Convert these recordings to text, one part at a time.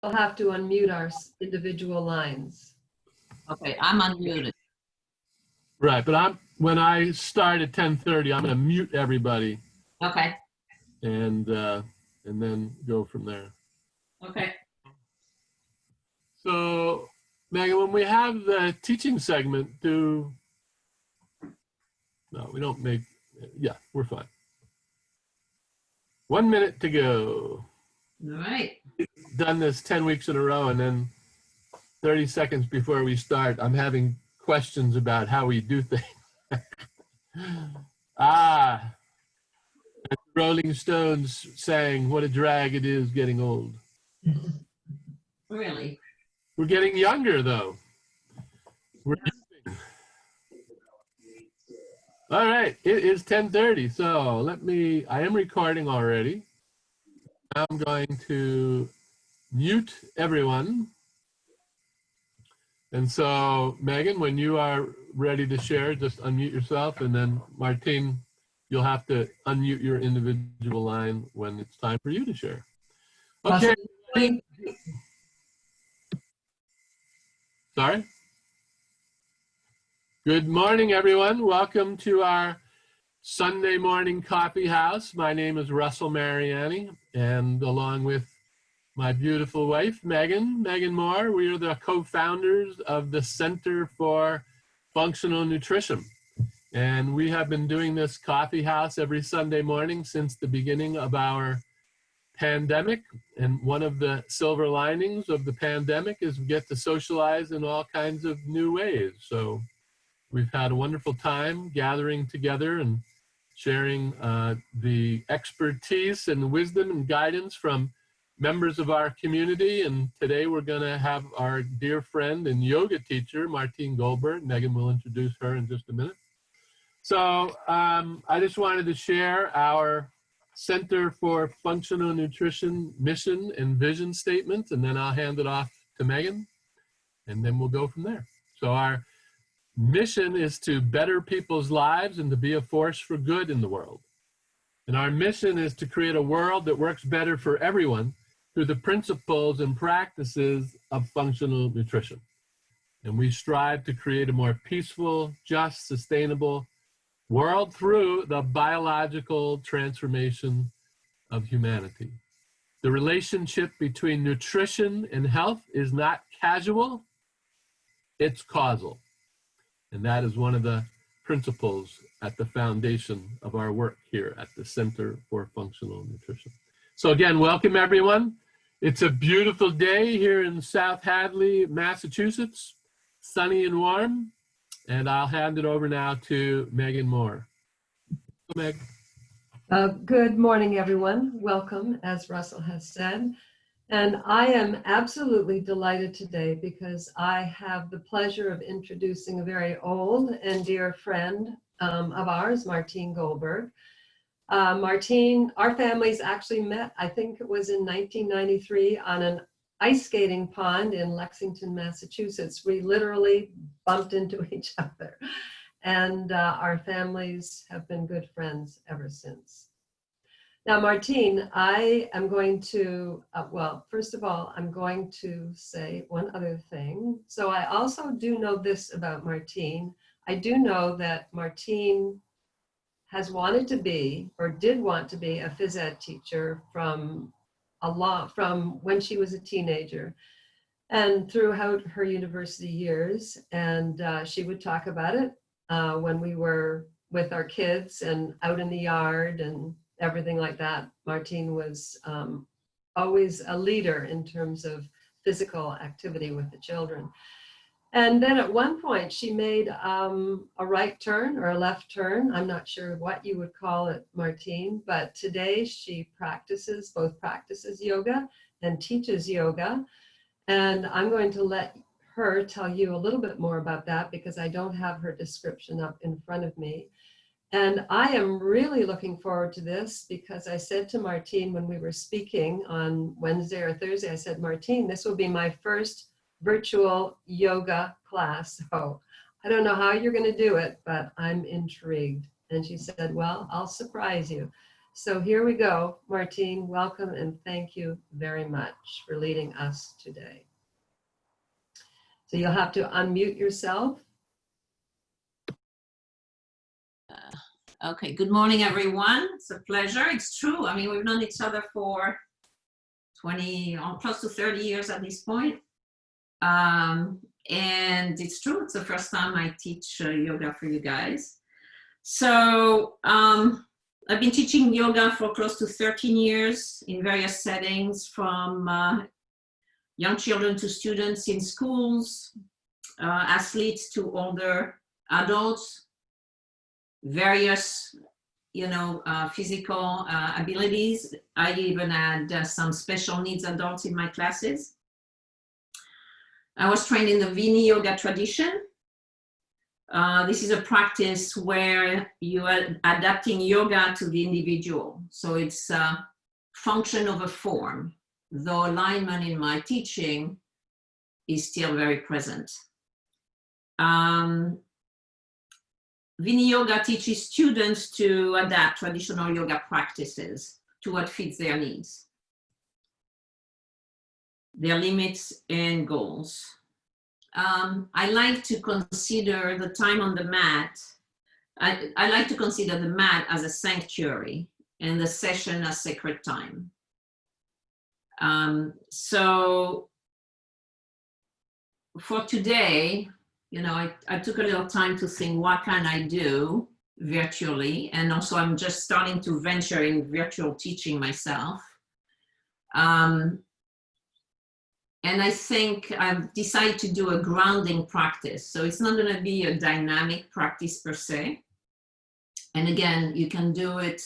We'll have to unmute our individual lines. Okay, I'm unmuted. Right, but when I start at 10:30, I'm going to mute everybody Okay, and then go from there. okay. So, Megan, when we have the teaching segment, no, we don't make. Yeah, we're fine. 1 minute to go. All right. Done this 10 weeks in a row, and then 30 seconds before we start, I'm having questions about how we do things. Rolling Stones saying, "What a drag it is getting old." Really? We're getting younger, though. We're All right, it is 10:30, so I am recording already. I'm going to mute everyone. And so, Megan, when you are ready to share, just unmute yourself, and then Martine, you'll have to unmute your individual line when it's time for you to share. Okay. Sorry? Good morning, everyone. Welcome to our Sunday morning coffee house. My name is Russell Mariani, and along with my beautiful wife, Megan Moore, we are the co-founders of the Center for Functional Nutrition. And we have been doing this coffee house every Sunday morning since the beginning of our pandemic. And one of the silver linings of the pandemic is we get to socialize in all kinds of new ways. So we've had a wonderful time gathering together and sharing the expertise and wisdom and guidance from members of our community. And today we're going to have our dear friend and yoga teacher, Martine Goldberg. Megan will introduce her in just a minute. So I just wanted to share our Center for Functional Nutrition mission and vision statement, and then I'll hand it off to Megan, and then we'll go from there. So our mission is to better people's lives and to be a force for good in the world. And our mission is to create a world that works better for everyone through the principles and practices of functional nutrition. And we strive to create a more peaceful, just, sustainable world through the biological transformation of humanity. The relationship between nutrition and health is not casual, it's causal. And that is one of the principles at the foundation of our work here at the Center for Functional Nutrition. So again, welcome everyone. It's a beautiful day here in South Hadley, Massachusetts, sunny and warm. And I'll hand it over now to Megan Moore. Meg. Good morning, everyone. Welcome, as Russell has said. And I am absolutely delighted today because I have the pleasure of introducing a very old and dear friend of ours, Martine Goldberg. Martine, our families actually met, I think it was in 1993, on an ice skating pond in Lexington, Massachusetts. We literally bumped into each other. And our families have been good friends ever since. Now, Martine, I am going to, well, first of all, I'm going to say one other thing. So I also do know this about Martine. I do know that Martine has wanted to be, or did want to be, a phys ed teacher from when she was a teenager and throughout her university years. And she would talk about it when we were with our kids and out in the yard and everything like that. Martine was always a leader in terms of physical activity with the children. And then at one point she made a right turn or a left turn. I'm not sure what you would call it, Martine, but today she both practices yoga and teaches yoga. And I'm going to let her tell you a little bit more about that because I don't have her description up in front of me. And I am really looking forward to this because I said to Martine when we were speaking on Wednesday or Thursday, I said, Martine, this will be my first virtual yoga class. So I don't know how you're going to do it, but I'm intrigued. And she said, well, I'll surprise you. So here we go. Martine, welcome and thank you very much for leading us today. So you'll have to unmute yourself. Okay, good morning, everyone. It's a pleasure. It's true. I mean, we've known each other for 20, close to 30 years at this point. And it's true, it's the first time I teach yoga for you guys. So I've been teaching yoga for close to 13 years in various settings, from young children to students in schools, athletes to older adults, various physical abilities. I even had some special needs adults in my classes. I was trained in the Viniyoga tradition. This is a practice where you are adapting yoga to the individual. So it's a function over form, though alignment in my teaching is still very present. Viniyoga teaches students to adapt traditional yoga practices to what fits their needs, their limits and goals. I like to consider the time on the mat. I like to consider the mat as a sanctuary and the session as sacred time. So for today, I took a little time to think, what can I do virtually? And also I'm just starting to venture in virtual teaching myself. And I think I've decided to do a grounding practice. So it's not going to be a dynamic practice per se. And again, you can do it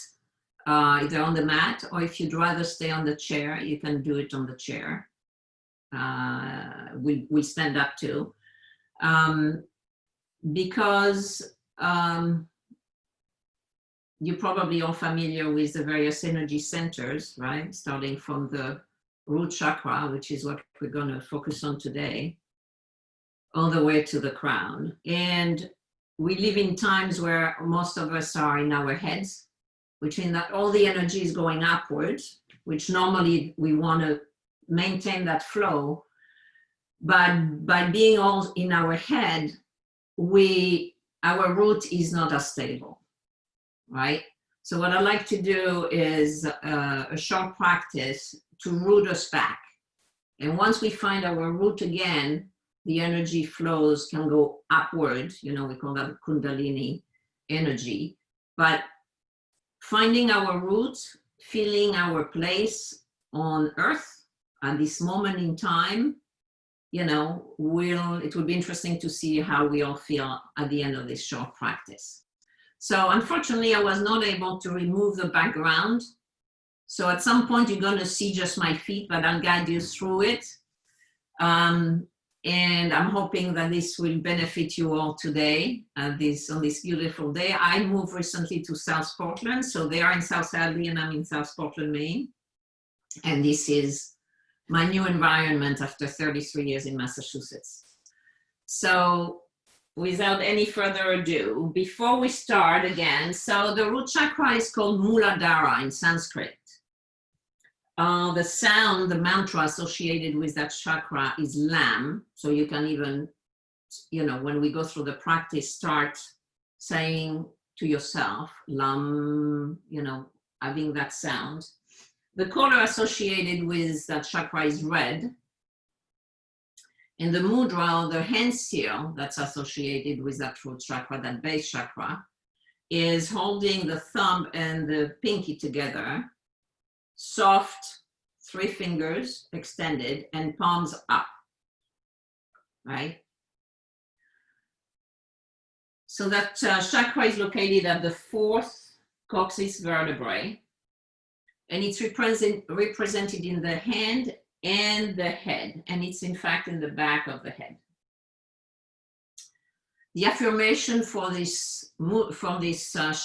either on the mat, or if you'd rather stay on the chair, you can do it on the chair. We stand up too. Because you're probably all familiar with the various energy centers, right? Starting from the root chakra, which is what we're going to focus on today, all the way to the crown. And we live in times where most of us are in our heads, which means that all the energy is going upwards, which normally we want to maintain that flow. But by being all in our head, our root is not as stable, right? So what I like to do is a short practice to root us back. And once we find our root again, the energy flows can go upward. We call that Kundalini energy. But finding our root, feeling our place on earth at this moment in time, it will be interesting to see how we all feel at the end of this short practice. So unfortunately, I was not able to remove the background. So at some point, you're going to see just my feet, but I'll guide you through it. And I'm hoping that this will benefit you all today, on this beautiful day. I moved recently to South Portland. So they are in South Hadley and I'm in South Portland, Maine. And this is my new environment after 33 years in Massachusetts. So without any further ado, before we start again, so the root chakra is called Muladhara in Sanskrit. The sound, the mantra associated with that chakra is Lam. So you can even, when we go through the practice, start saying to yourself, Lam, having that sound. The color associated with that chakra is red. And the mudra, the hand seal that's associated with that root chakra, that base chakra, is holding the thumb and the pinky together, soft, 3 fingers extended and palms up, right? So that chakra is located at the 4th coccyx vertebrae. And it's represented in the hand and the head, and it's in fact in the back of the head. The affirmation for this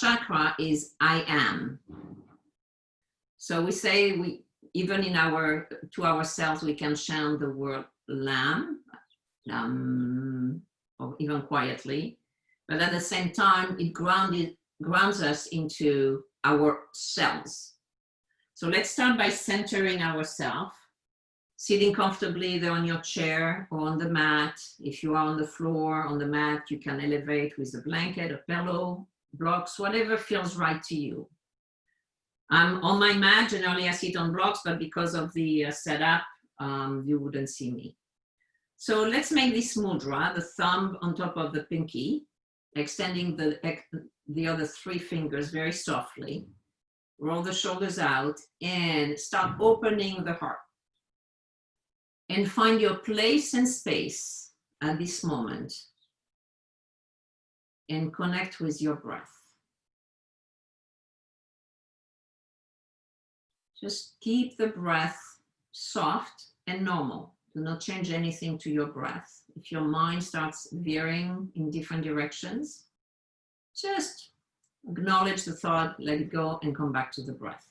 chakra is I am. So we say even to ourselves we can chant the word Lam, or even quietly, but at the same time it grounds us into ourselves. So let's start by centering ourselves, sitting comfortably either on your chair or on the mat. If you are on the floor, on the mat, you can elevate with a blanket, a pillow, blocks, whatever feels right to you. I'm on my mat. Generally, I sit on blocks, but because of the setup, you wouldn't see me. So let's make this mudra, the thumb on top of the pinky, extending the other 3 fingers very softly. Roll the shoulders out and start opening the heart. And find your place and space at this moment. And connect with your breath. Just keep the breath soft and normal. Do not change anything to your breath. If your mind starts veering in different directions, just acknowledge the thought, let it go, and come back to the breath.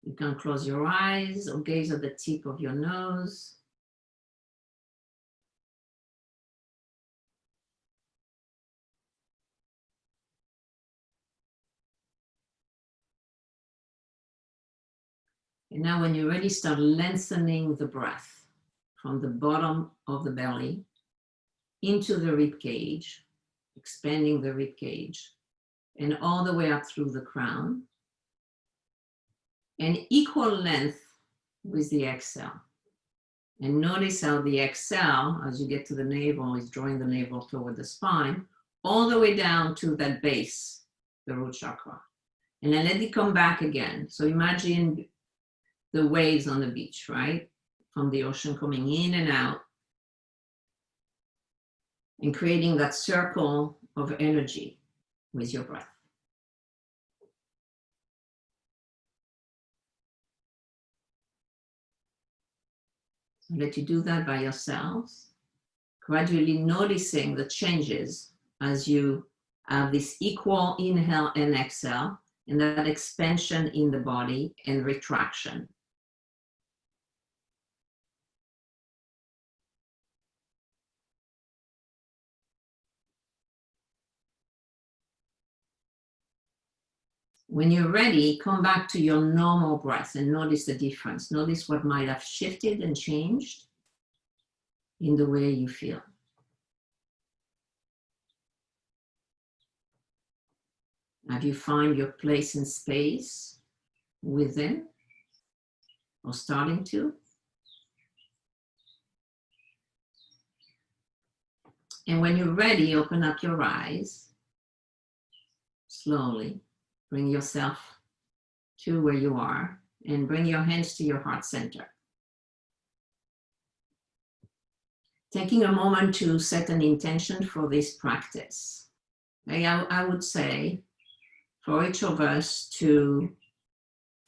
You can close your eyes or gaze at the tip of your nose. And now when you're ready, start lengthening the breath from the bottom of the belly into the rib cage, expanding the rib cage, and all the way up through the crown. And equal length with the exhale. And notice how the exhale, as you get to the navel, is drawing the navel toward the spine, all the way down to that base, the root chakra. And then let it come back again. So imagine the waves on the beach, right? From the ocean coming in and out and creating that circle of energy with your breath. So let you do that by yourselves, gradually noticing the changes as you have this equal inhale and exhale, and that expansion in the body and retraction. When you're ready, come back to your normal breath and notice the difference. Notice what might have shifted and changed in the way you feel. Have you found your place and space within or starting to? And when you're ready, open up your eyes slowly. Bring yourself to where you are and bring your hands to your heart center. Taking a moment to set an intention for this practice. I would say for each of us to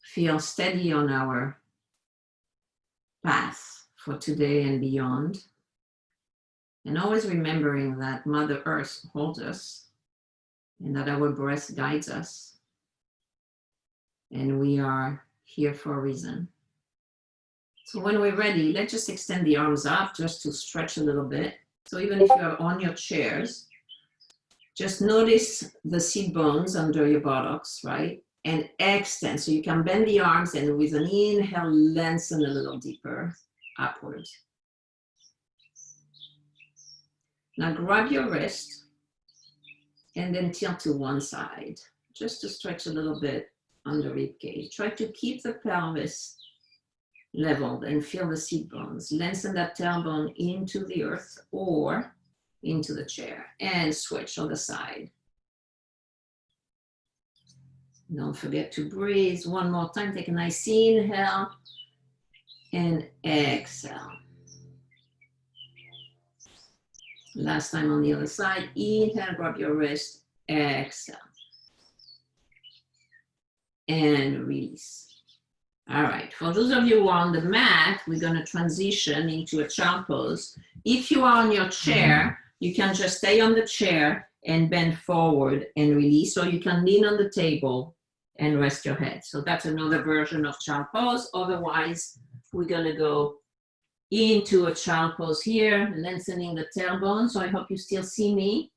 feel steady on our path for today and beyond. And always remembering that Mother Earth holds us and that our breath guides us. And we are here for a reason. So when we're ready, let's just extend the arms up just to stretch a little bit. So even if you're on your chairs, just notice the seat bones under your buttocks, right? And extend, so you can bend the arms and with an inhale, lengthen a little deeper upwards. Now grab your wrist and then tilt to one side, just to stretch a little bit on the rib cage. Try to keep the pelvis leveled and feel the seat bones. Lengthen that tailbone into the earth or into the chair and switch on the side. Don't forget to breathe one more time. Take a nice inhale and exhale. Last time on the other side. Inhale, grab your wrist, exhale. And release. All right, for those of you who are on the mat, we're going to transition into a child pose. If you are on your chair, you can just stay on the chair and bend forward and release, or you can lean on the table and rest your head. So that's another version of child pose. Otherwise, we're going to go into a child pose here, lengthening the tailbone. So I hope you still see me.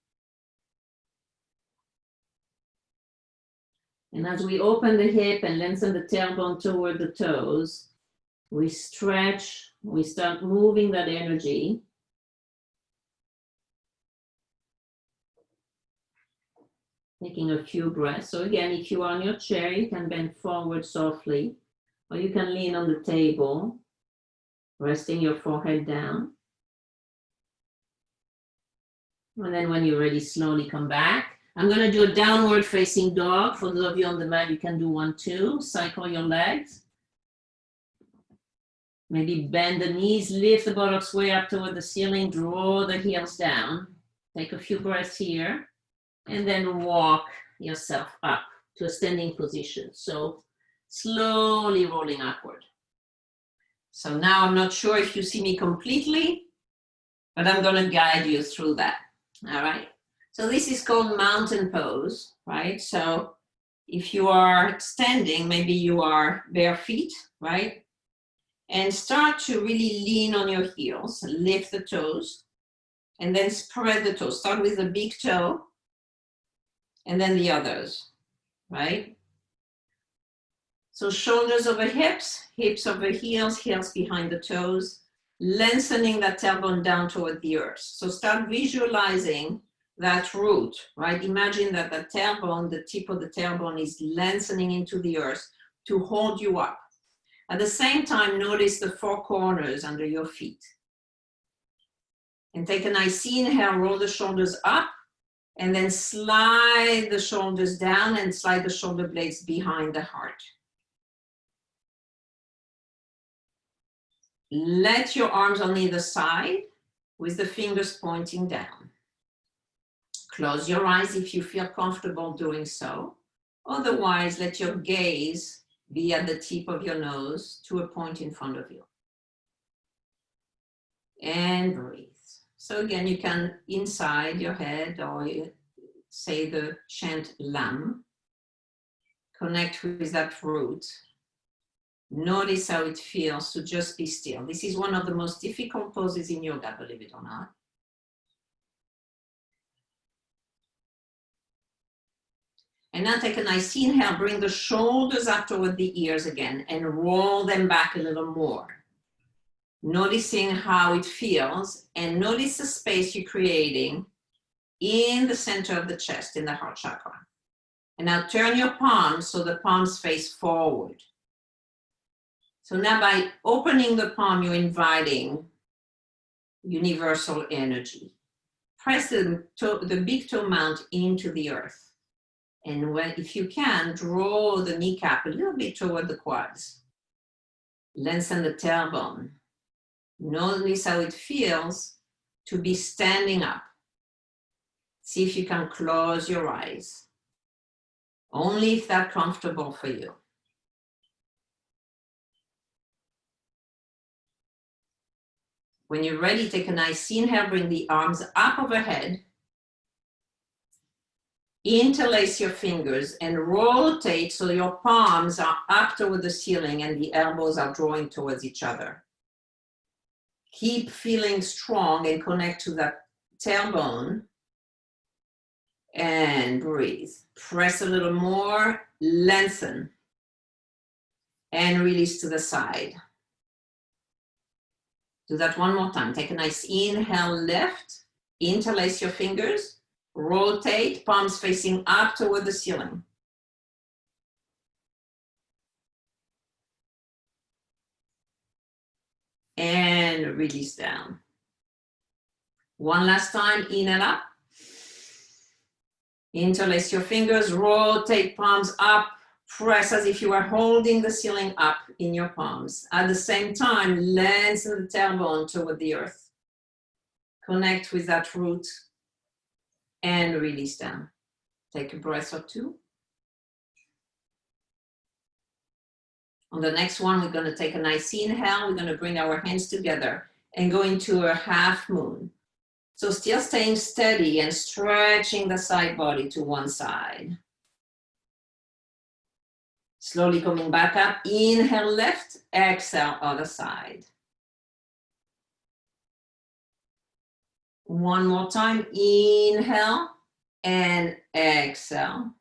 And as we open the hip and lengthen the tailbone toward the toes, we stretch, we start moving that energy. Taking a few breaths. So again, if you are on your chair, you can bend forward softly, or you can lean on the table, resting your forehead down. And then when you're ready, slowly come back. I'm going to do a downward facing dog. For those of you on the mat, you can do one too. Cycle your legs. Maybe bend the knees, lift the buttocks way up toward the ceiling, draw the heels down. Take a few breaths here, and then walk yourself up to a standing position. So slowly rolling upward. So now I'm not sure if you see me completely, but I'm going to guide you through that. All right. So this is called mountain pose, right? So if you are standing, maybe you are bare feet, right? And start to really lean on your heels, lift the toes, and then spread the toes. Start with the big toe, and then the others, right? So shoulders over hips, hips over heels, heels behind the toes, lengthening that tailbone down toward the earth. So start visualizing that root, right? Imagine that the tailbone, the tip of the tailbone is lengthening into the earth to hold you up. At the same time, notice the four corners under your feet. And take a nice inhale, roll the shoulders up, and then slide the shoulders down and slide the shoulder blades behind the heart. Let your arms on either side with the fingers pointing down. Close your eyes if you feel comfortable doing so. Otherwise, let your gaze be at the tip of your nose to a point in front of you. And breathe. So again, you can inside your head or say the chant Lam. Connect with that root. Notice how it feels to just be still. This is one of the most difficult poses in yoga, believe it or not. And now take a nice inhale, bring the shoulders up toward the ears again and roll them back a little more. Noticing how it feels and notice the space you're creating in the center of the chest, in the heart chakra. And now turn your palms so the palms face forward. So now by opening the palm, you're inviting universal energy. Press the big toe mount into the earth. And if you can, draw the kneecap a little bit toward the quads. Lengthen the tailbone. Notice how it feels to be standing up. See if you can close your eyes. Only if that's comfortable for you. When you're ready, take a nice inhale, bring the arms up overhead. Interlace your fingers and rotate so your palms are up toward the ceiling and the elbows are drawing towards each other. Keep feeling strong and connect to that tailbone. And breathe. Press a little more, lengthen. And release to the side. Do that one more time. Take a nice inhale, lift. Interlace your fingers. Rotate, palms facing up toward the ceiling. And release down. One last time, inhale up. Interlace your fingers, rotate palms up, press as if you are holding the ceiling up in your palms. At the same time, lengthen the tailbone toward the earth. Connect with that root. And release down. Take a breath or two. On the next one, we're going to take a nice inhale. We're going to bring our hands together and go into a half moon. So still staying steady and stretching the side body to one side. Slowly coming back up. Inhale, lift. Exhale, other side. One more time, inhale and exhale.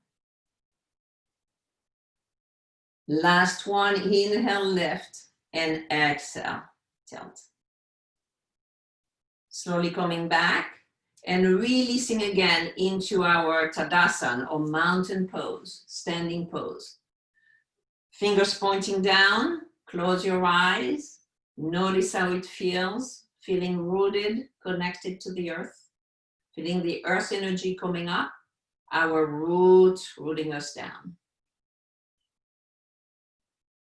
Last one, inhale, lift, and exhale, tilt. Slowly coming back and releasing again into our Tadasana or mountain pose, standing pose. Fingers pointing down, close your eyes, notice how it feels, feeling rooted, connected to the earth, feeling the earth energy coming up, our root rooting us down.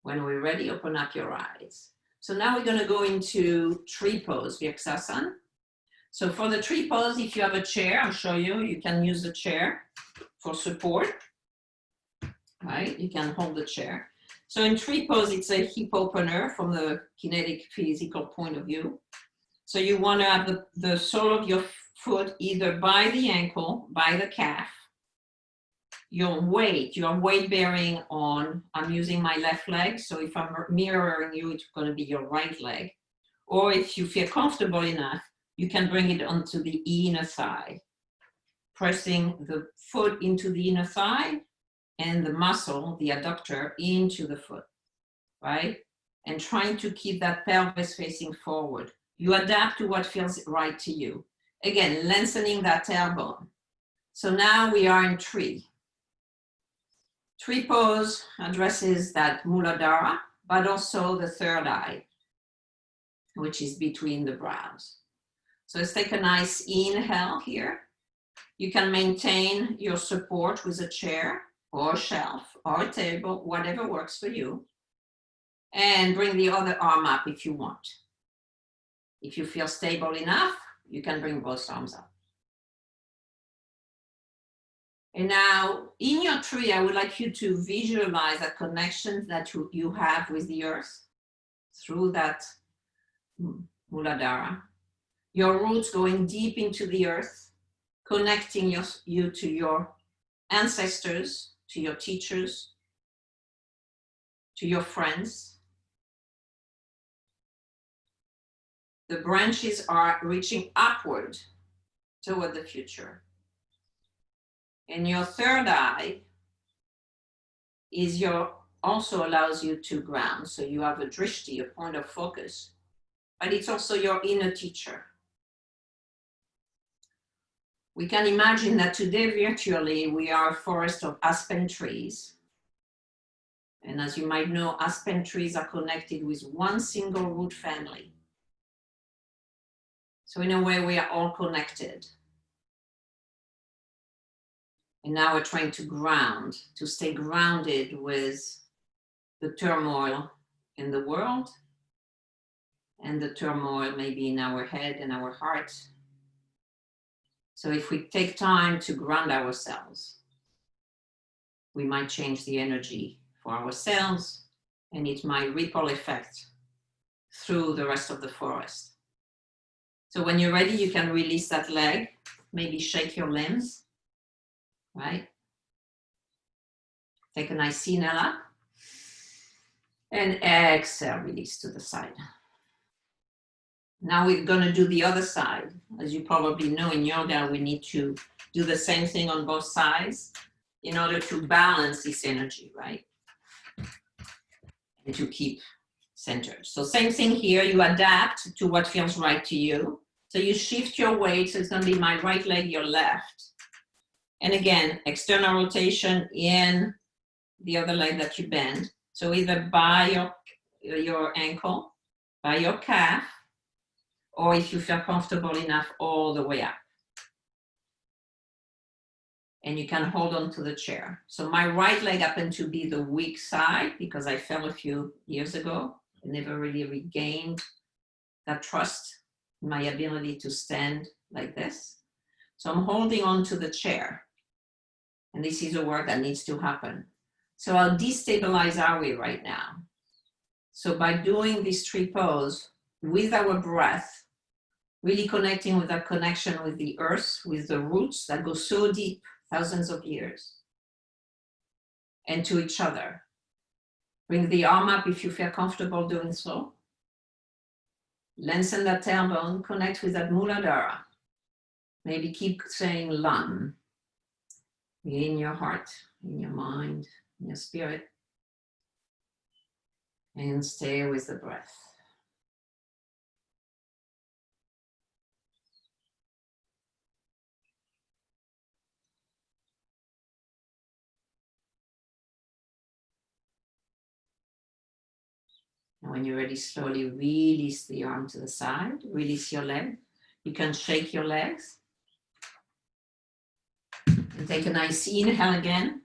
When we're ready, open up your eyes. So now we're going to go into tree pose, Virksasana. So for the tree pose, if you have a chair, I'll show you, you can use the chair for support, right? You can hold the chair. So in tree pose, it's a hip opener from the kinetic physical point of view. So you want to have the sole of your foot either by the ankle, by the calf. Your weight bearing on, I'm using my left leg. So if I'm mirroring you, it's going to be your right leg. Or if you feel comfortable enough, you can bring it onto the inner thigh, pressing the foot into the inner thigh and the muscle, the adductor, into the foot, right? And trying to keep that pelvis facing forward. You adapt to what feels right to you. Again, lengthening that tailbone. So now we are in tree. Tree pose addresses that Muladhara, but also the third eye, which is between the brows. So let's take a nice inhale here. You can maintain your support with a chair or a shelf or a table, whatever works for you. And bring the other arm up if you want. If you feel stable enough, you can bring both arms up. And now in your tree, I would like you to visualize a connection that you have with the earth through that Muladhara. Your roots going deep into the earth, connecting you to your ancestors, to your teachers, to your friends. The branches are reaching upward toward the future. And your third eye also allows you to ground. So you have a drishti, a point of focus, but it's also your inner teacher. We can imagine that today virtually we are a forest of aspen trees. And as you might know, aspen trees are connected with one single root family. So in a way, we are all connected. And now we're trying to ground, to stay grounded with the turmoil in the world and the turmoil maybe in our head and our heart. So if we take time to ground ourselves, we might change the energy for ourselves, and it might ripple effect through the rest of the forest. So when you're ready, you can release that leg, maybe shake your limbs, right? Take a nice inhale up and exhale, release to the side. Now we're going to do the other side. As you probably know, in yoga, we need to do the same thing on both sides in order to balance this energy, right? And to keep centered. So same thing here, you adapt to what feels right to you. So you shift your weight, so it's going to be my right leg, your left. And again, external rotation in the other leg that you bend. So either by your ankle, by your calf, or if you feel comfortable enough, all the way up. And you can hold on to the chair. So my right leg happened to be the weak side because I fell a few years ago. I never really regained that trust in my ability to stand like this. So I'm holding on to the chair. And this is a work that needs to happen. So how destabilized are we right now? So by doing this tree pose with our breath, really connecting with that connection with the earth, with the roots that go so deep, thousands of years, and to each other. Bring the arm up if you feel comfortable doing so. Lengthen that tailbone, connect with that Muladhara. Maybe keep saying Lam in your heart, in your mind, in your spirit. And stay with the breath. And when you're ready, slowly release the arm to the side, release your leg. You can shake your legs. And take a nice inhale again.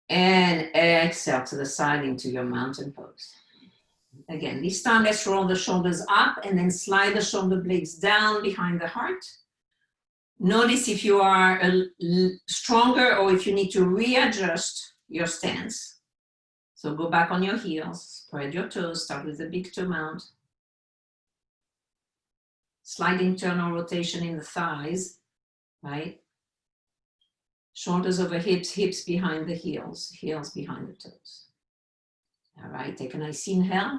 And exhale to the side into your mountain pose. Again, this time let's roll the shoulders up and then slide the shoulder blades down behind the heart. Notice if you are stronger or if you need to readjust your stance. So go back on your heels, spread your toes, start with the big toe mount. Slight internal rotation in the thighs, right? Shoulders over hips, hips behind the heels, heels behind the toes. All right, take a nice inhale.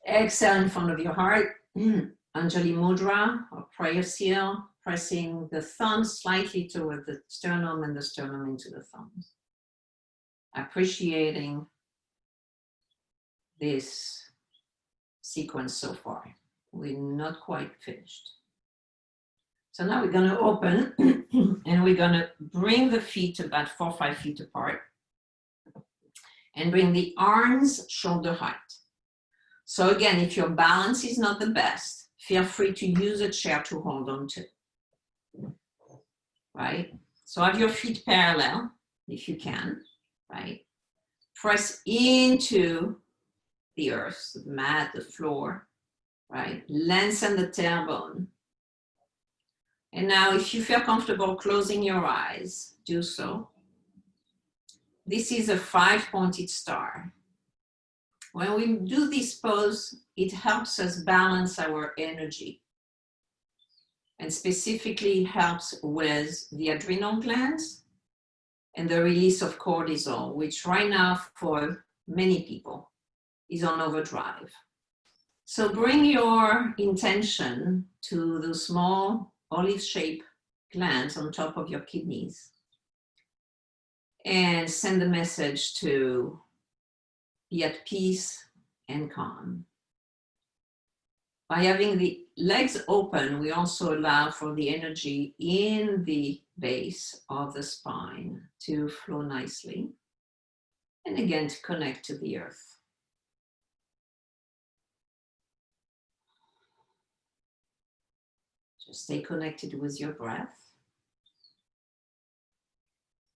Exhale in front of your heart. Anjali Mudra or prayer seal, pressing the thumbs slightly toward the sternum and the sternum into the thumbs. Appreciating this sequence so far. We're not quite finished. So now we're going to open and we're going to bring the feet about 4 or 5 feet apart and bring the arms shoulder height. So again, if your balance is not the best, feel free to use a chair to hold on to, right? So have your feet parallel if you can, right? Press into the earth, the mat, the floor, right? Lengthen the tailbone. And now if you feel comfortable closing your eyes, do so. This is a 5-pointed star. When we do this pose, it helps us balance our energy and specifically helps with the adrenal glands and the release of cortisol, which right now for many people is on overdrive. So bring your intention to the small olive-shaped glands on top of your kidneys and send the message to be at peace and calm. By having the legs open, we also allow for the energy in the base of the spine to flow nicely. And again, to connect to the earth. Just stay connected with your breath.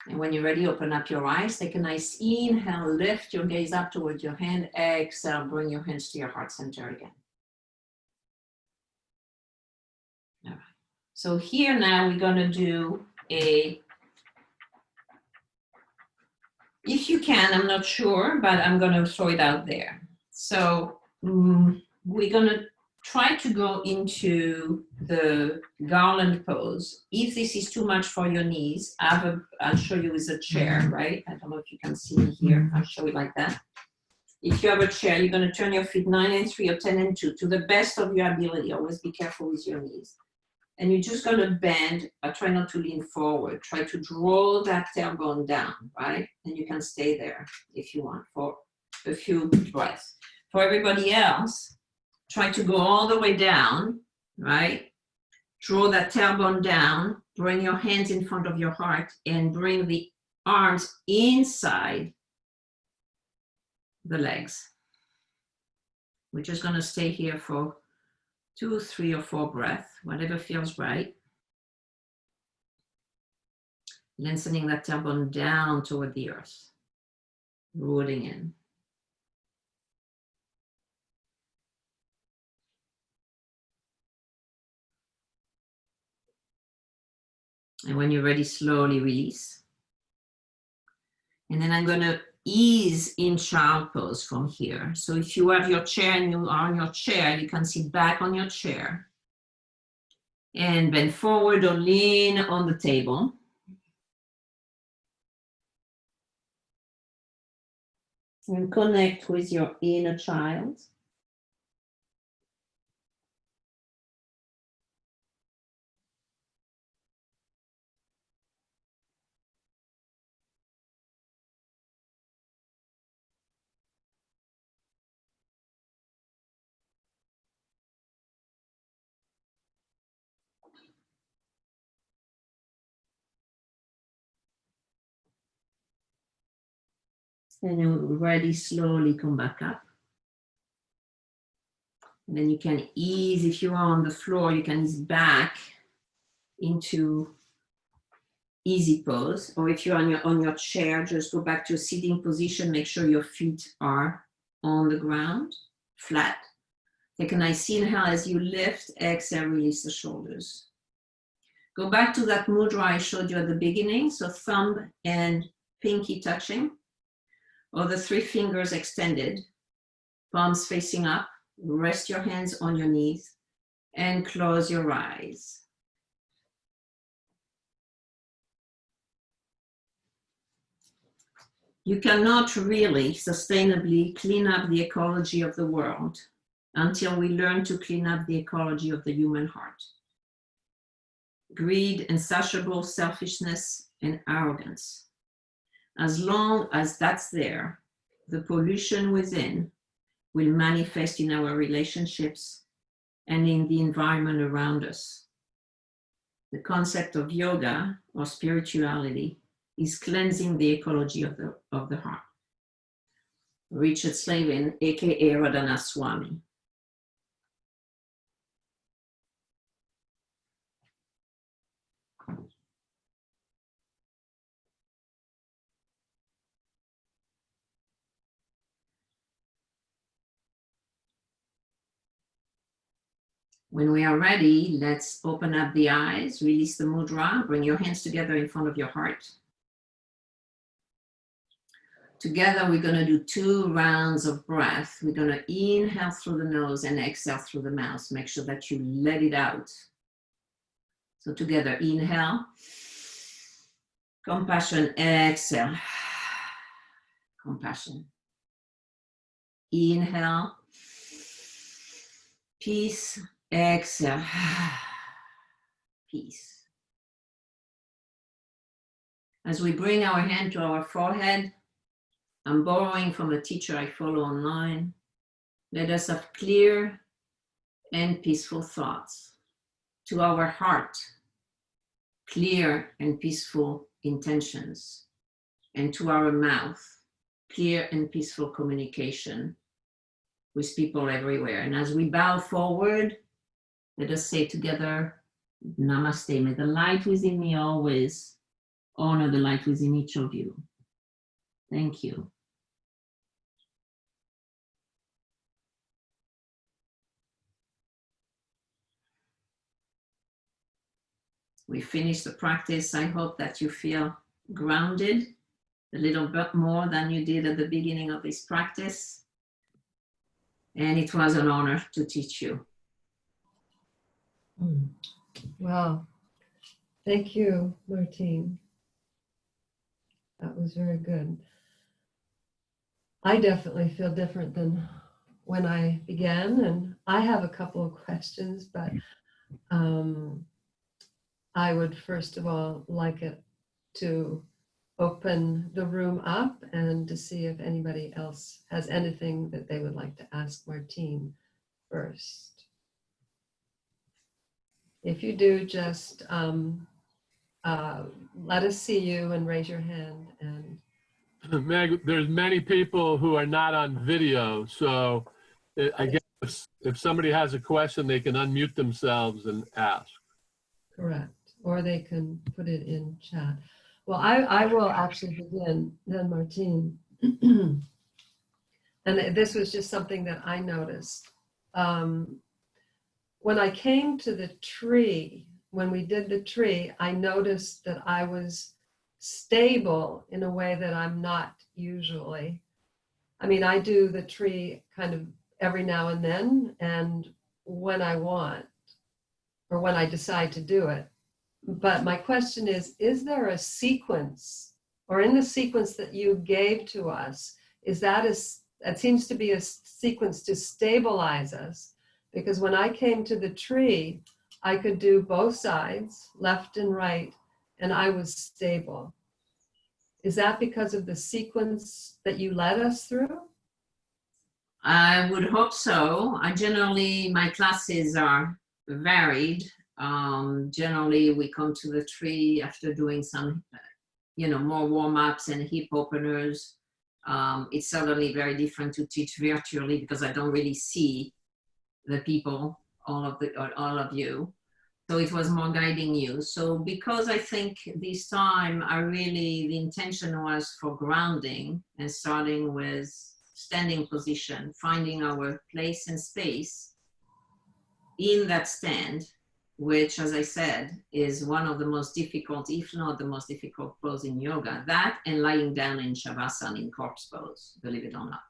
And when you're ready, open up your eyes. Take a nice inhale, lift your gaze up toward your hand. Exhale, bring your hands to your heart center again. All right. So here now we're going to do a, if you can, I'm not sure, but I'm going to throw it out there. So we're going to try to go into the garland pose. If this is too much for your knees, I'll show you with a chair, right? I don't know if you can see me here. I'll show you like that. If you have a chair, you're going to turn your feet 9 and 3 or 10 and 2 to the best of your ability. Always be careful with your knees. And you're just going to bend, but try not to lean forward. Try to draw that tailbone down, right? And you can stay there if you want for a few breaths. For everybody else, try to go all the way down, right? Draw that tailbone down, bring your hands in front of your heart and bring the arms inside the legs. We're just gonna stay here for 2, 3, or 4 breaths, whatever feels right. Lengthening that tailbone down toward the earth, rooting in. And when you're ready, slowly release. And then I'm going to ease in child pose from here. So if you have your chair and you are on your chair, you can sit back on your chair and bend forward or lean on the table. And connect with your inner child. And you'll really slowly come back up. And then you can ease, if you are on the floor, you can ease back into easy pose. Or if you're on your chair, just go back to a sitting position. Make sure your feet are on the ground, flat. Take a nice inhale as you lift. Exhale, release the shoulders. Go back to that mudra I showed you at the beginning. So thumb and pinky touching, or the 3 fingers extended, palms facing up. Rest your hands on your knees and close your eyes. You cannot really sustainably clean up the ecology of the world until we learn to clean up the ecology of the human heart. Greed, insatiable selfishness, and arrogance. As long as that's there, the pollution within will manifest in our relationships and in the environment around us. The concept of yoga or spirituality is cleansing the ecology of the heart. Richard Slavin, aka Radhana Swami. When we are ready, let's open up the eyes, release the mudra, bring your hands together in front of your heart. Together, we're going to do 2 rounds of breath. We're going to inhale through the nose and exhale through the mouth. Make sure that you let it out. So together, inhale, compassion, exhale, compassion. Inhale, peace, exhale, peace. As we bring our hand to our forehead, I'm borrowing from a teacher I follow online. Let us have clear and peaceful thoughts. To our heart, clear and peaceful intentions. And to our mouth, clear and peaceful communication with people everywhere. And as we bow forward, let us say together, Namaste. May the light within me always honor the light within each of you. Thank you. We finished the practice. I hope that you feel grounded a little bit more than you did at the beginning of this practice. And it was an honor to teach you. Wow. Thank you, Martine. That was very good. I definitely feel different than when I began, and I have a couple of questions, but I would first of all like it to open the room up and to see if anybody else has anything that they would like to ask Martine first. If you do, just let us see you and raise your hand. And Meg, there's many people who are not on video, so I guess if somebody has a question, they can unmute themselves and ask. correct, or they can put it in chat. Well, I will actually begin then, Martine. And this was just something that I noticed. When I came to the tree, when we did the tree, I noticed that I was stable in a way that I'm not usually. I mean, I do the tree kind of every now and then, and when I want, or when I decide to do it. But my question is there a sequence, or in the sequence that you gave to us, that seems to be a sequence to stabilize us? Because when I came to the tree, I could do both sides, left and right, and I was stable. Is that because of the sequence that you led us through? I would hope so. My classes are varied. Generally, we come to the tree after doing some, more warm-ups and hip openers. It's certainly very different to teach virtually because I don't really see the people, all of you. So it was more guiding you. So because I think this time the intention was for grounding and starting with standing position, finding our place and space in that stand, which, as I said, is one of the most difficult, if not the most difficult pose in yoga. That and lying down in Shavasana, in corpse pose, believe it or not.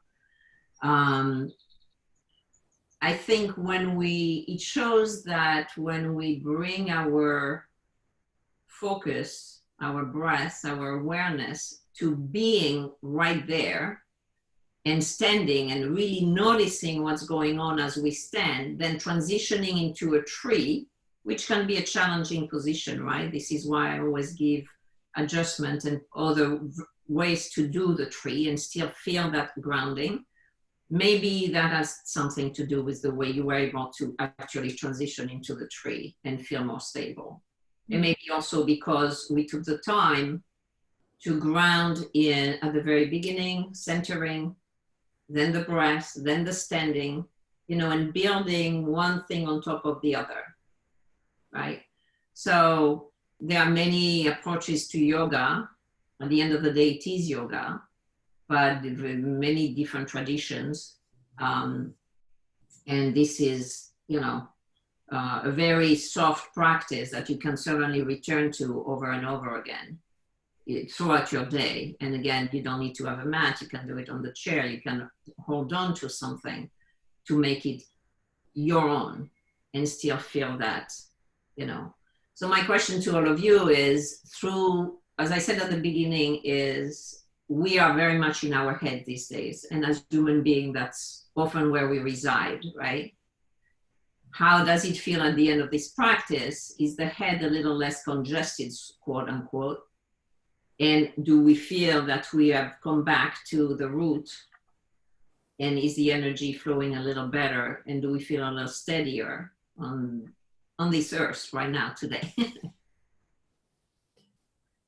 I think it shows that when we bring our focus, our breath, our awareness to being right there and standing and really noticing what's going on as we stand, then transitioning into a tree, which can be a challenging position, right? This is why I always give adjustment and other ways to do the tree and still feel that grounding. Maybe that has something to do with the way you were able to actually transition into the tree and feel more stable. Mm-hmm. And maybe also because we took the time to ground in at the very beginning, centering, then the breath, then the standing, and building one thing on top of the other, right? So there are many approaches to yoga. At the end of the day, it is yoga, but many different traditions. And this is, a very soft practice that you can certainly return to over and over again throughout your day. And again, you don't need to have a mat. You can do it on the chair. You can hold on to something to make it your own and still feel that, So my question to all of you is as I said at the beginning, is we are very much in our head these days. And as human beings, that's often where we reside, right? How does it feel at the end of this practice? Is the head a little less congested, quote unquote? And do we feel that we have come back to the root? And is the energy flowing a little better? And do we feel a little steadier on this earth right now, today?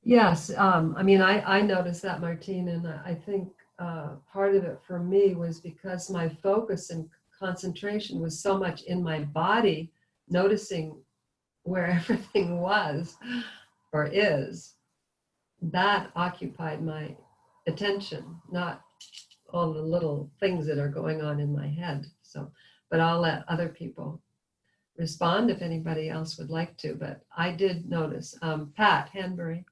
Yes, I noticed that, Martine, and I think part of it for me was because my focus and concentration was so much in my body, noticing where everything was or is. That occupied my attention, not all the little things that are going on in my head. So, but I'll let other people respond if anybody else would like to, but I did notice. Pat Hanbury.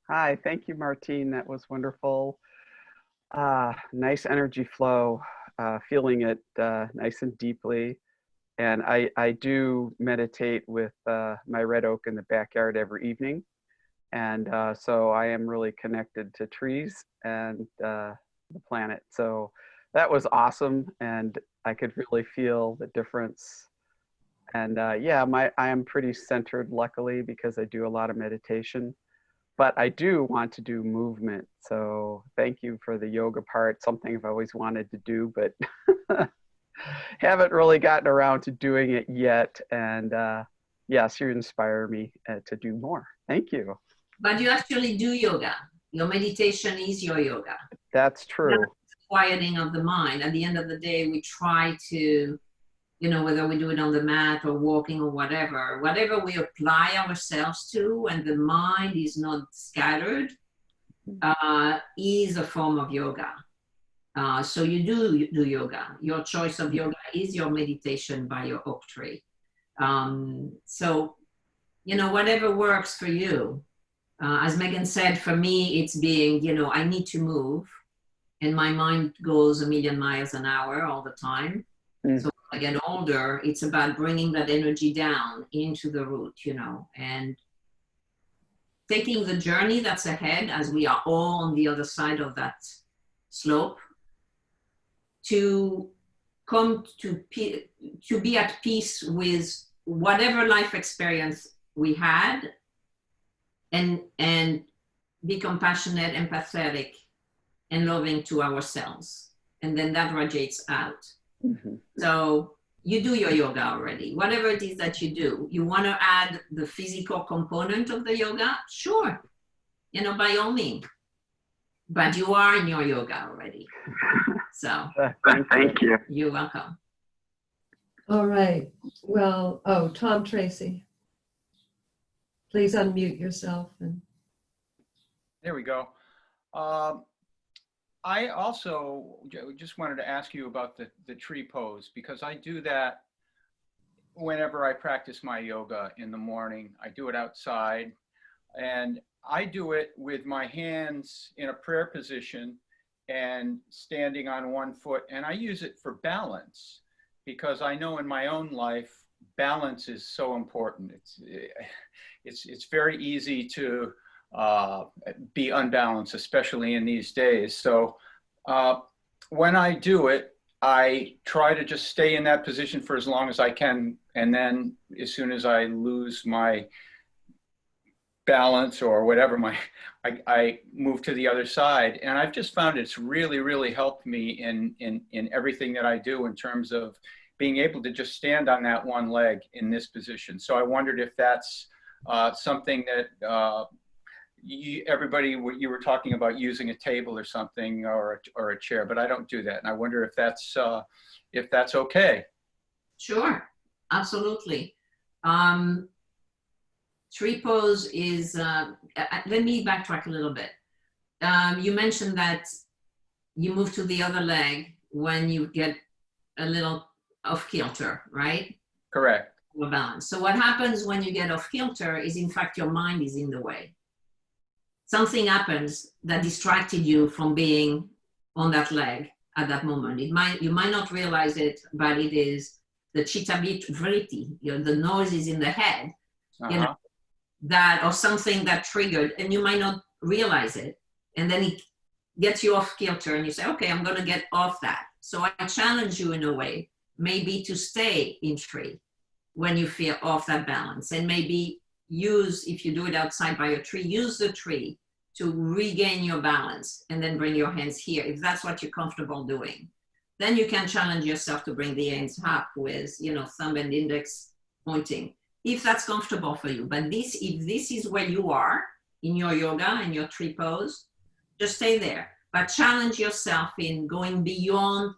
Hi, thank you, Martine. That was wonderful. Nice energy flow, feeling it nice and deeply. And I do meditate with my red oak in the backyard every evening. And so I am really connected to trees and the planet. So that was awesome. And I could really feel the difference. And yeah, I am pretty centered, luckily, because I do a lot of meditation. But I do want to do movement. So thank you for the yoga part, something I've always wanted to do, but haven't really gotten around to doing it yet. And yes, you inspire me to do more. Thank you. But you actually do yoga. Your meditation is your yoga. That's true. That's the quieting of the mind. At the end of the day, we try to, whether we do it on the mat or walking or whatever we apply ourselves to, and the mind is not scattered, is a form of yoga. So you do yoga. Your choice of yoga is your meditation by your oak tree. So, whatever works for you. As Megan said, for me, it's being, I need to move, and my mind goes 1,000,000 miles an hour all the time. So as I get older, it's about bringing that energy down into the root, and taking the journey that's ahead, as we are all on the other side of that slope, to come to be at peace with whatever life experience we had, and be compassionate, empathetic, and loving to ourselves. And then that radiates out. Mm-hmm. So you do your yoga already. Whatever it is that you do, you want to add the physical component of the yoga? Sure. By all means. but you are in your yoga already. So Thank you. you're welcome. All right. Well, oh, Tom Tracy. Please unmute yourself. And There we go. I also just wanted to ask you about the tree pose, because I do that whenever I practice my yoga in the morning. I do it outside, and I do it with my hands in a prayer position and standing on one foot, and I use it for balance, because I know in my own life balance is so important. It's very easy to be unbalanced, especially in these days. So when I do it, I try to just stay in that position for as long as I can, and then as soon as I lose my balance or whatever, I move to the other side. And I've just found it's really helped me in everything that I do, in terms of being able to just stand on that one leg in this position. So I wondered if that's something that everybody, you were talking about using a table or something, or a chair, but I don't do that. And I wonder if that's okay. Sure, absolutely. Tree pose is, let me backtrack a little bit. You mentioned that you move to the other leg when you get a little off kilter, right? Correct. Balance. So what happens when you get off kilter is, in fact, your mind is in the way. Something happens that distracted you from being on that leg at that moment. You might not realize it, but it is the chitta vritti, the noises in the head, that, or something that triggered, and you might not realize it, and then it gets you off kilter, and you say, okay, I'm going to get off that. So I challenge you in a way, maybe to stay in tree when you feel off that balance, and maybe use, if you do it outside by a tree, use the tree to regain your balance, and then bring your hands here, if that's what you're comfortable doing. Then you can challenge yourself to bring the hands up with, thumb and index pointing, if that's comfortable for you. But if this is where you are in your yoga and your tree pose, just stay there. But challenge yourself in going beyond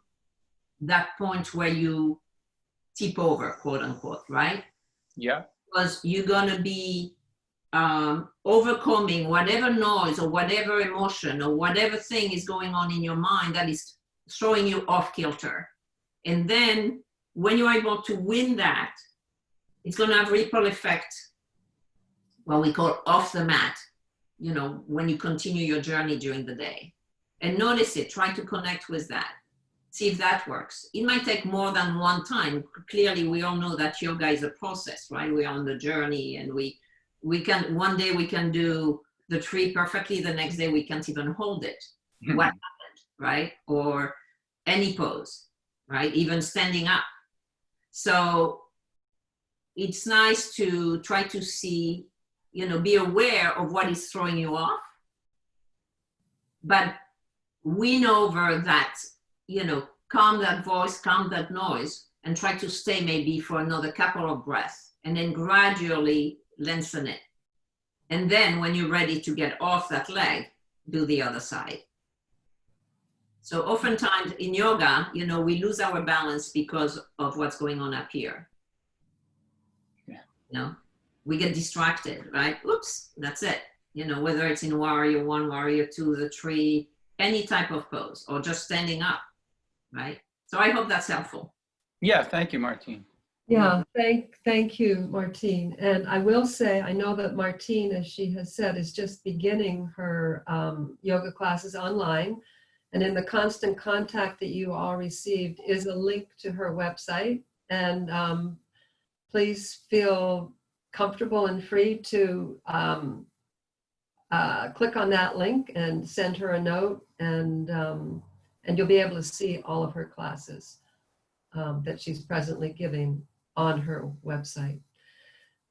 that point where you tip over, quote unquote, right? Yeah. Because you're going to be overcoming whatever noise or whatever emotion or whatever thing is going on in your mind that is throwing you off kilter. And then when you're able to win that, it's going to have ripple effect, what we call off the mat, when you continue your journey during the day. And notice it, try to connect with that. See if that works. It might take more than one time. Clearly, we all know that yoga is a process, right? We are on the journey, and we can, one day we can do the tree perfectly, the next day we can't even hold it. What happened, right? Or any pose, right? Even standing up. So it's nice to try to see, be aware of what is throwing you off, but win over that, calm that voice, calm that noise, and try to stay maybe for another couple of breaths, and then gradually lengthen it. And then when you're ready to get off that leg, do the other side. So oftentimes in yoga, we lose our balance because of what's going on up here. We get distracted, right? Oops, that's it. Whether it's in warrior one, warrior two, the tree, any type of pose, or just standing up, right? So I hope that's helpful. Yeah, thank you, Martine. yeah, thank you, Martine. And I will say, I know that Martine, as she has said, is just beginning her yoga classes online. And in the constant contact that you all received is a link to her website. And please feel comfortable and free to click on that link and send her a note, and you'll be able to see all of her classes that she's presently giving on her website.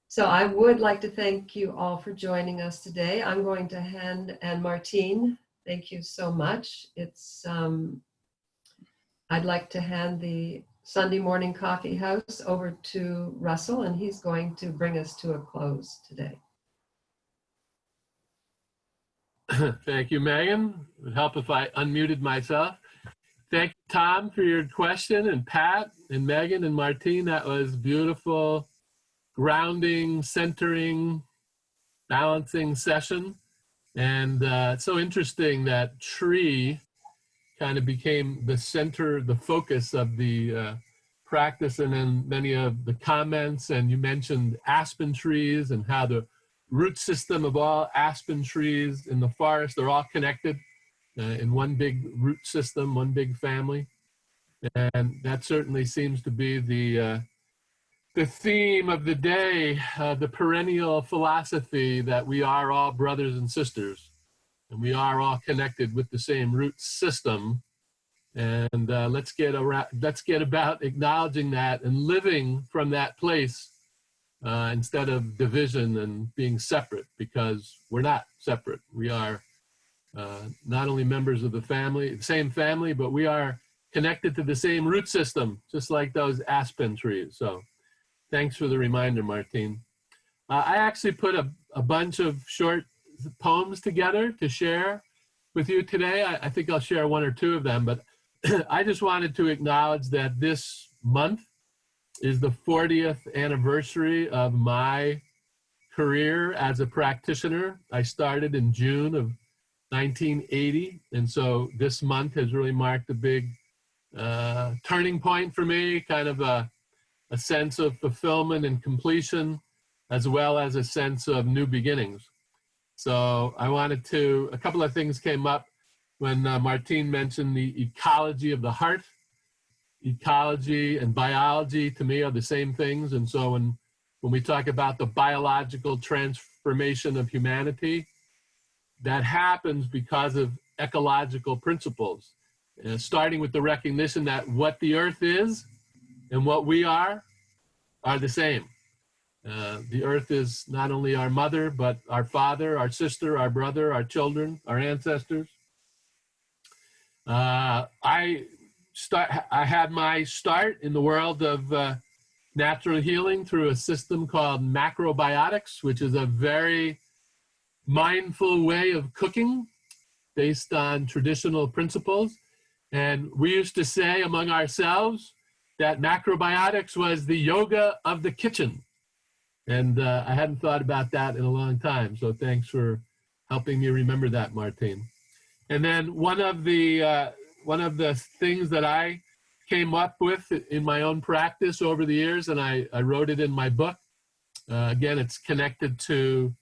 So I would like to thank you all for joining us today. I'm going to hand, and Martine, thank you so much. It's I'd like to hand the Sunday Morning Coffee House over to Russell, and he's going to bring us to a close today. Thank you, Megan. It would help if I unmuted myself. Thank you, Tom, for your question, and Pat, and Megan, and Martine. That was beautiful, grounding, centering, balancing session. And it's so interesting that tree kind of became the center, the focus of the practice, and then many of the comments. And you mentioned aspen trees and how the root system of all aspen trees in the forest are all connected in one big root system, one big family. And that certainly seems to be the theme of the day, the perennial philosophy that we are all brothers and sisters, and we are all connected with the same root system. And let's get about acknowledging that and living from that place instead of division and being separate, because we're not separate. We are not only members of the same family, but we are connected to the same root system, just like those aspen trees. So thanks for the reminder, Martine. I actually put a bunch of short poems together to share with you today. I think I'll share one or two of them, but I just wanted to acknowledge that this month is the 40th anniversary of my career as a practitioner. I started in June of 1980, and so this month has really marked a big turning point for me, kind of a sense of fulfillment and completion, as well as a sense of new beginnings. So I wanted to, a couple of things came up when Martine mentioned the ecology of the heart. Ecology and biology to me are the same things. And so when we talk about the biological transformation of humanity, that happens because of ecological principles, starting with the recognition that what the earth is and what we are the same. The earth is not only our mother, but our father, our sister, our brother, our children, our ancestors. I had my start in the world of natural healing through a system called macrobiotics, which is a very mindful way of cooking based on traditional principles. And we used to say among ourselves that macrobiotics was the yoga of the kitchen. And I hadn't thought about that in a long time. So thanks for helping me remember that, Martine. And then one of the things that I came up with in my own practice over the years, and I wrote it in my book. Again, it's connected to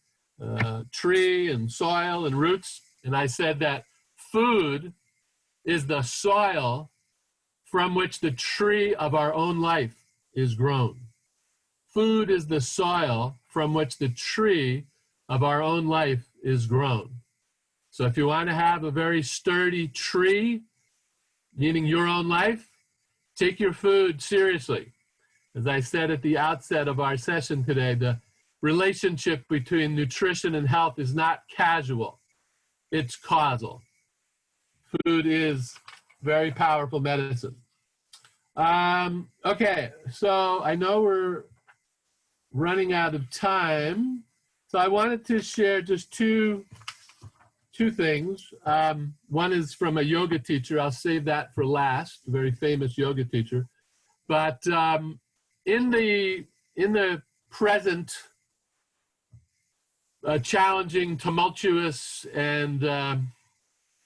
tree and soil and roots. And I said that food is the soil from which the tree of our own life is grown. Food is the soil from which the tree of our own life is grown. So if you want to have a very sturdy tree, meaning your own life, take your food seriously. As I said at the outset of our session today, the relationship between nutrition and health is not casual, it's causal. Food is very powerful medicine. Okay, so I know we're running out of time, so I wanted to share just two things. One is from a yoga teacher. I'll save that for last, a very famous yoga teacher. But in the present challenging, tumultuous, and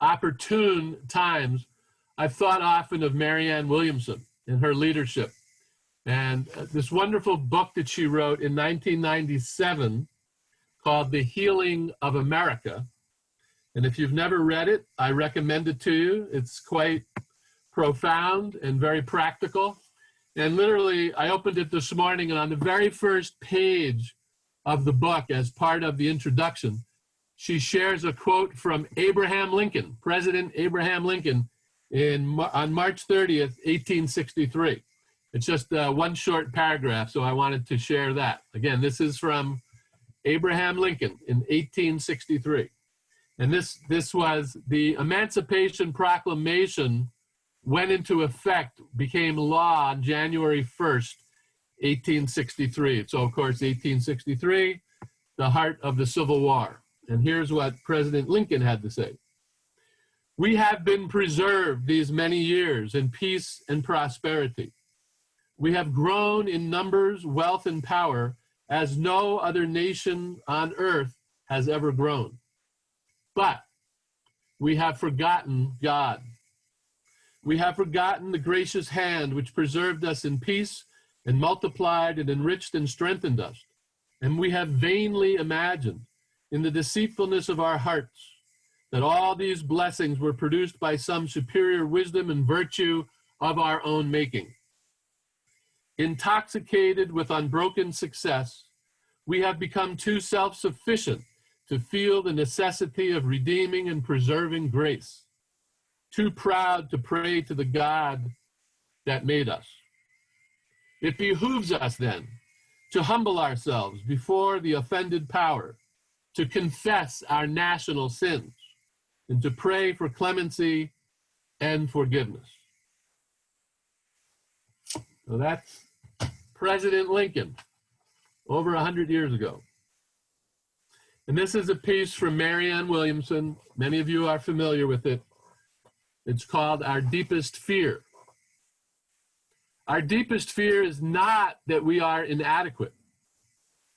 opportune times, I've thought often of Marianne Williamson and her leadership. And this wonderful book that she wrote in 1997 called The Healing of America. And if you've never read it, I recommend it to you. It's quite profound and very practical. And literally, I opened it this morning, and on the very first page of the book, as part of the introduction, she shares a quote from Abraham Lincoln, President Abraham Lincoln, on March 30th, 1863. It's just one short paragraph, so I wanted to share that. Again, this is from Abraham Lincoln in 1863. And this was the Emancipation Proclamation went into effect, became law on January 1st, 1863. So, of course, 1863, the heart of the Civil War. And here's what President Lincoln had to say. We have been preserved these many years in peace and prosperity. We have grown in numbers, wealth, and power as no other nation on earth has ever grown. But we have forgotten God. We have forgotten the gracious hand which preserved us in peace and multiplied and enriched and strengthened us. And we have vainly imagined in the deceitfulness of our hearts that all these blessings were produced by some superior wisdom and virtue of our own making. Intoxicated with unbroken success, we have become too self-sufficient to feel the necessity of redeeming and preserving grace, too proud to pray to the God that made us. It behooves us then to humble ourselves before the offended power, to confess our national sins, and to pray for clemency and forgiveness. So that's President Lincoln, over 100 years ago. And this is a piece from Marianne Williamson. Many of you are familiar with it. It's called Our Deepest Fear. Our deepest fear is not that we are inadequate.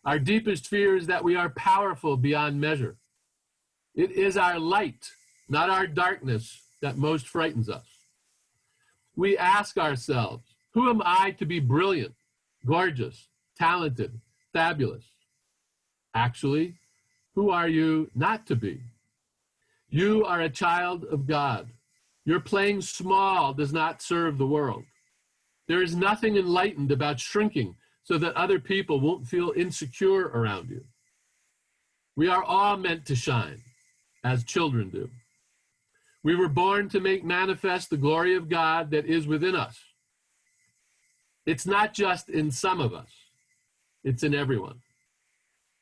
Our deepest fear is that we are powerful beyond measure. It is our light, not our darkness, that most frightens us. We ask ourselves, who am I to be brilliant, gorgeous, talented, fabulous? Actually, who are you not to be? You are a child of God. Your playing small does not serve the world. There is nothing enlightened about shrinking so that other people won't feel insecure around you. We are all meant to shine, as children do. We were born to make manifest the glory of God that is within us. It's not just in some of us, it's in everyone.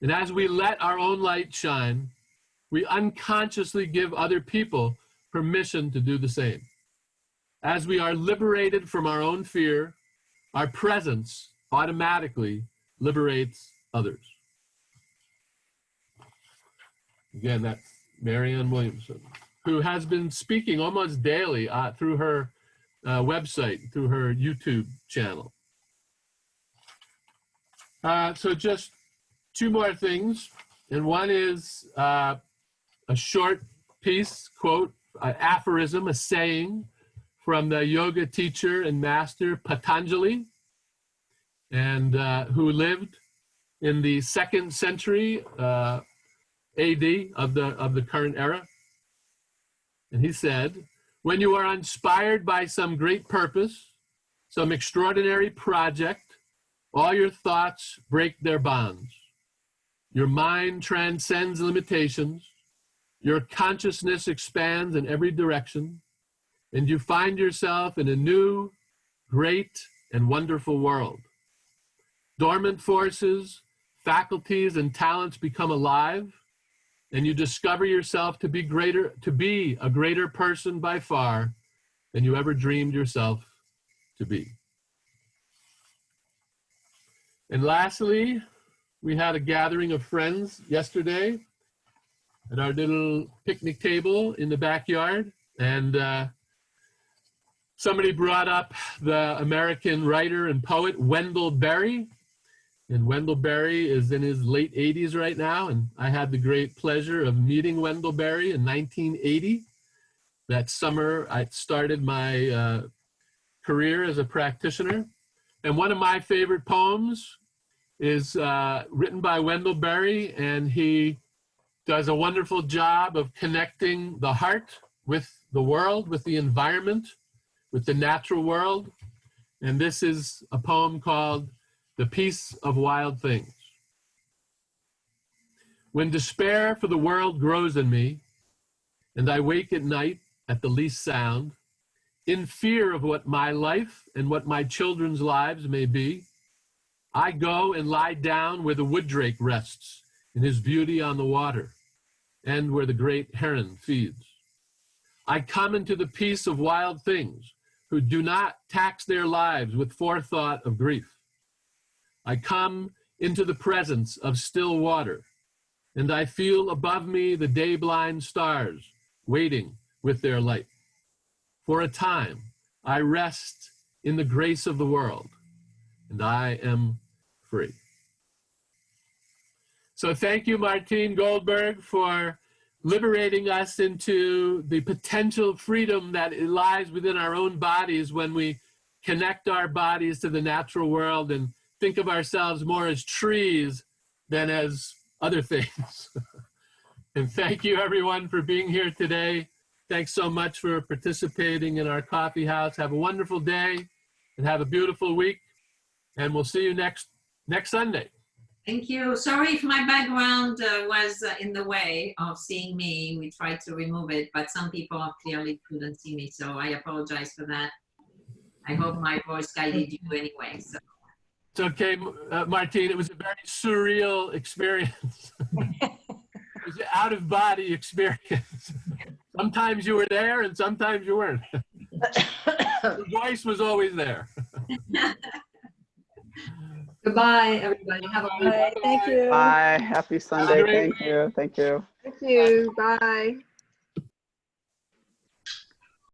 And as we let our own light shine, we unconsciously give other people permission to do the same. As we are liberated from our own fear, our presence automatically liberates others. Again, that's Marianne Williamson, who has been speaking almost daily through her website, through her YouTube channel. So just two more things. And one is a short piece, quote, an aphorism, a saying from the yoga teacher and master Patanjali, and who lived in the 2nd century AD of the current era. And he said, when you are inspired by some great purpose, some extraordinary project, all your thoughts break their bonds. Your mind transcends limitations. Your consciousness expands in every direction, and you find yourself in a new, great, and wonderful world. Dormant forces, faculties, and talents become alive, and you discover yourself to be a greater person by far than you ever dreamed yourself to be. And lastly, we had a gathering of friends yesterday at our little picnic table in the backyard, and somebody brought up the American writer and poet Wendell Berry. And Wendell Berry is in his late 80s right now, and I had the great pleasure of meeting Wendell Berry in 1980. That summer, I started my career as a practitioner. And one of my favorite poems is written by Wendell Berry, and he does a wonderful job of connecting the heart with the world, with the environment, with the natural world. And this is a poem called The Peace of Wild Things. When despair for the world grows in me, and I wake at night at the least sound, in fear of what my life and what my children's lives may be, I go and lie down where the wooddrake rests in his beauty on the water, and where the great heron feeds. I come into the peace of wild things who do not tax their lives with forethought of grief. I come into the presence of still water, and I feel above me the day-blind stars waiting with their light. For a time, I rest in the grace of the world, and I am free. So thank you, Martine Goldberg, for liberating us into the potential freedom that lies within our own bodies when we connect our bodies to the natural world and think of ourselves more as trees than as other things. And thank you, everyone, for being here today. Thanks so much for participating in our coffee house. Have a wonderful day and have a beautiful week. And we'll see you next Sunday. Thank you. Sorry if my background was in the way of seeing me. We tried to remove it, but some people clearly couldn't see me, so I apologize for that. I hope my voice guided you anyway. So. It's okay, Martine. It was a very surreal experience. It was an out-of-body experience. Sometimes you were there and sometimes you weren't. The voice was always there. Goodbye, everybody. Have a Bye. Thank you. Bye. Happy Sunday. Thank you. Thank you. Thank you. Bye.